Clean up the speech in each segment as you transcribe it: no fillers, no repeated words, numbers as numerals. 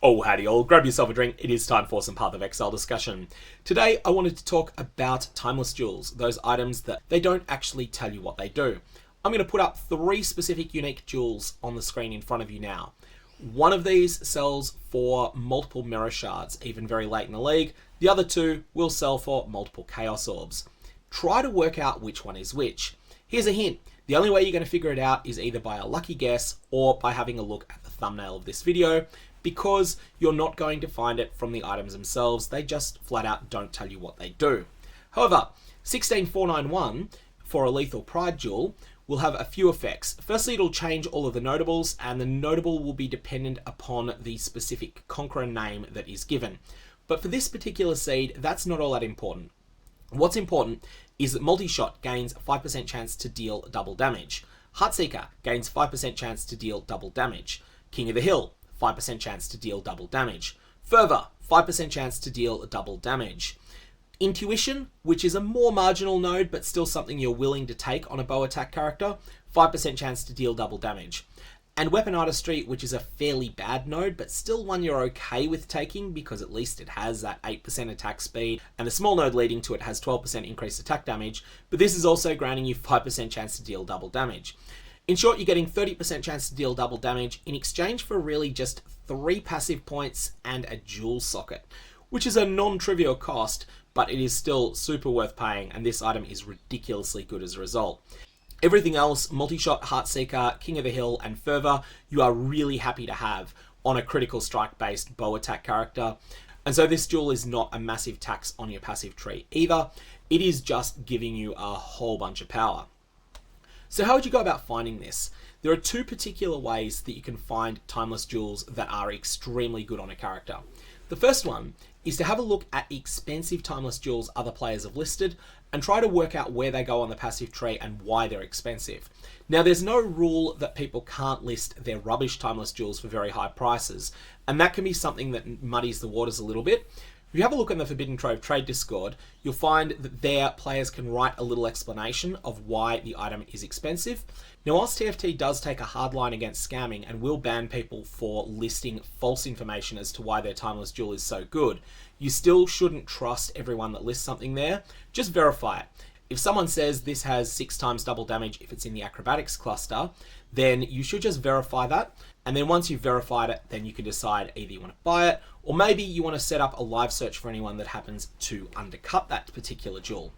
Oh, howdy all, grab yourself a drink, it is time for some Path of Exile discussion. Today I wanted to talk about Timeless Jewels, those items that they don't actually tell you what they do. I'm going to put up 3 specific unique jewels on the screen in front of you now. One of these sells for multiple mirror shards, even very late in the league. The other 2 will sell for multiple chaos orbs. Try to work out which one is which. Here's a hint. The only way you're going to figure it out is either by a lucky guess or by having a look at the thumbnail of this video, because you're not going to find it from the items themselves. They just flat out don't tell you what they do. However, 16491 for a Lethal Pride jewel will have a few effects. Firstly, it'll change all of the notables, and the notable will be dependent upon the specific Conqueror name that is given. But for this particular seed, that's not all that important. What's important is that Multi-Shot gains 5% chance to deal double damage. Heartseeker gains 5% chance to deal double damage. King of the Hill, 5% chance to deal double damage. Fervor, 5% chance to deal double damage. Intuition, which is a more marginal node but still something you're willing to take on a bow attack character, 5% chance to deal double damage. And Weapon Artistry, which is a fairly bad node but still one you're okay with taking because at least it has that 8% attack speed, and the small node leading to it has 12% increased attack damage, but this is also granting you 5% chance to deal double damage. In short, you're getting 30% chance to deal double damage in exchange for really just 3 passive points and a jewel socket, which is a non-trivial cost, but it is still super worth paying, and this item is ridiculously good as a result. Everything else, Multi-Shot, Heartseeker, King of the Hill, and Fervor, you are really happy to have on a critical strike-based bow attack character. And so this jewel is not a massive tax on your passive tree either. It is just giving you a whole bunch of power. So how would you go about finding this? There are 2 particular ways that you can find timeless jewels that are extremely good on a character. The first one is to have a look at expensive timeless jewels other players have listed and try to work out where they go on the passive tree and why they're expensive. Now, there's no rule that people can't list their rubbish timeless jewels for very high prices, and that can be something that muddies the waters a little bit. If you have a look on the Forbidden Trove Trade Discord, you'll find that there players can write a little explanation of why the item is expensive. Now, whilst TFT does take a hard line against scamming and will ban people for listing false information as to why their timeless jewel is so good, you still shouldn't trust everyone that lists something there. Just verify it. If someone says this has 6 times double damage if it's in the acrobatics cluster, then you should just verify that. And then once you've verified it, then you can decide either you want to buy it, or maybe you want to set up a live search for anyone that happens to undercut that particular jewel.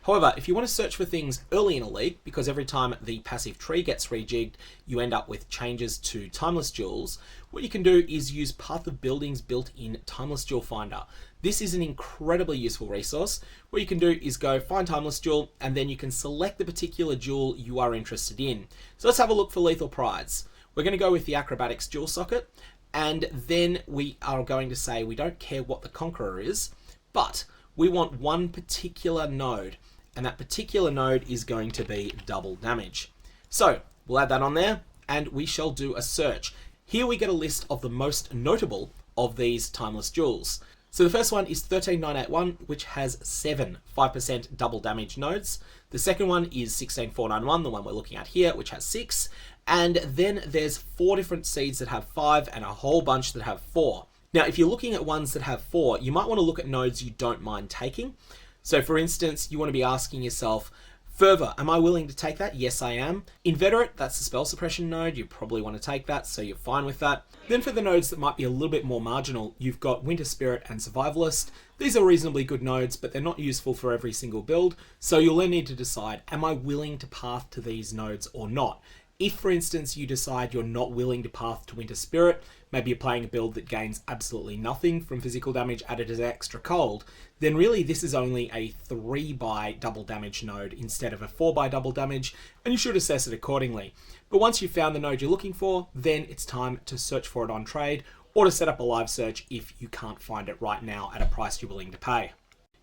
However, if you want to search for things early in a league, because every time the passive tree gets rejigged, you end up with changes to timeless jewels, what you can do is use Path of Building's built-in Timeless Jewel Finder. This is an incredibly useful resource. What you can do is go find Timeless Jewel, and then you can select the particular jewel you are interested in. So let's have a look for Lethal Prides. We're going to go with the Acrobatics jewel socket, and then we are going to say we don't care what the Conqueror is, but we want one particular node, and that particular node is going to be double damage. So we'll add that on there, and we shall do a search. Here we get a list of the most notable of these timeless jewels. So the first one is 13981, which has 7 5% double damage nodes. The second one is 16491, the one we're looking at here, which has 6. And then there's 4 different seeds that have 5 and a whole bunch that have 4. Now, if you're looking at ones that have 4, you might want to look at nodes you don't mind taking. So for instance, you want to be asking yourself, Fervor, am I willing to take that? Yes, I am. Inveterate, that's the spell suppression node. You probably want to take that, so you're fine with that. Then for the nodes that might be a little bit more marginal, you've got Winter Spirit and Survivalist. These are reasonably good nodes, but they're not useful for every single build. So you'll then need to decide, am I willing to path to these nodes or not? If, for instance, you decide you're not willing to path to Winter Spirit, maybe you're playing a build that gains absolutely nothing from physical damage added as extra cold, then really this is only a 3 by double damage node instead of a 4 by double damage, and you should assess it accordingly. But once you've found the node you're looking for, then it's time to search for it on trade, or to set up a live search if you can't find it right now at a price you're willing to pay.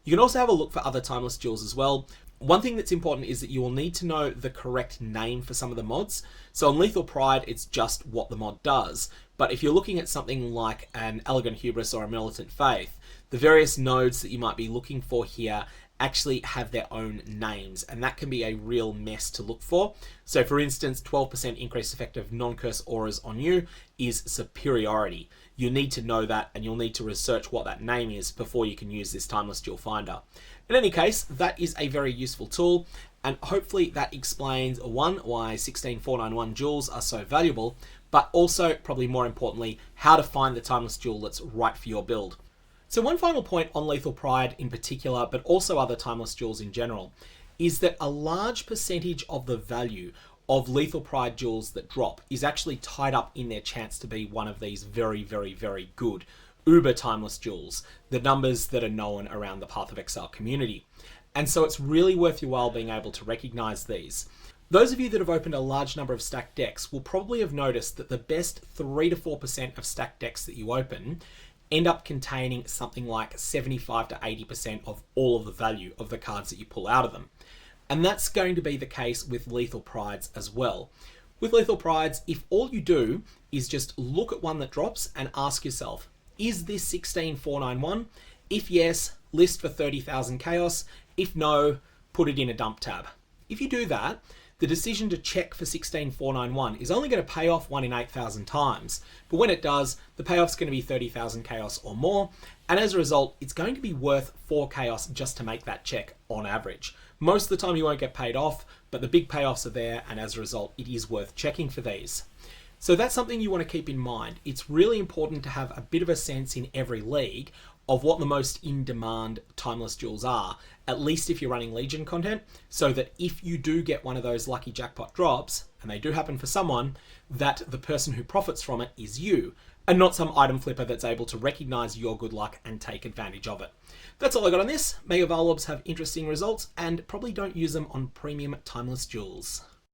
You can also have a look for other timeless jewels as well. One thing that's important is that you will need to know the correct name for some of the mods. So on Lethal Pride, it's just what the mod does. But if you're looking at something like an Elegant Hubris or a Militant Faith, the various nodes that you might be looking for here actually have their own names, and that can be a real mess to look for. So for instance, 12% increased effect of non-curse auras on you is Superiority. you need to know that, and you'll need to research what that name is before you can use this Timeless Jewel Finder. In any case, that is a very useful tool, and hopefully that explains, one, why 16491 jewels are so valuable, but also, probably more importantly, how to find the Timeless Jewel that's right for your build. So one final point on Lethal Pride in particular, but also other Timeless Jewels in general, is that a large percentage of the value of Lethal Pride jewels that drop is actually tied up in their chance to be one of these very, very, very good uber timeless jewels, the numbers that are known around the Path of Exile community. And so it's really worth your while being able to recognize these. Those of you that have opened a large number of stacked decks will probably have noticed that the best 3 to 4% of stacked decks that you open end up containing something like 75 to 80% of all of the value of the cards that you pull out of them. And that's going to be the case with Lethal Prides as well. With Lethal Prides, if all you do is just look at one that drops and ask yourself, is this 16491? If yes, list for 30,000 chaos. If no, put it in a dump tab. If you do that, the decision to check for 16491 is only going to pay off 1 in 8,000 times. But when it does, the payoff's going to be 30,000 chaos or more. And as a result, it's going to be worth 4 chaos just to make that check on average. Most of the time you won't get paid off, but the big payoffs are there, and as a result, it is worth checking for these. So that's something you want to keep in mind. It's really important to have a bit of a sense in every league of what the most in-demand timeless jewels are, at least if you're running Legion content, so that if you do get one of those lucky jackpot drops, and they do happen for someone, that the person who profits from it is you, and not some item flipper that's able to recognize your good luck and take advantage of it. That's all I got on this. Mega Val Orbs have interesting results, and probably don't use them on premium timeless jewels.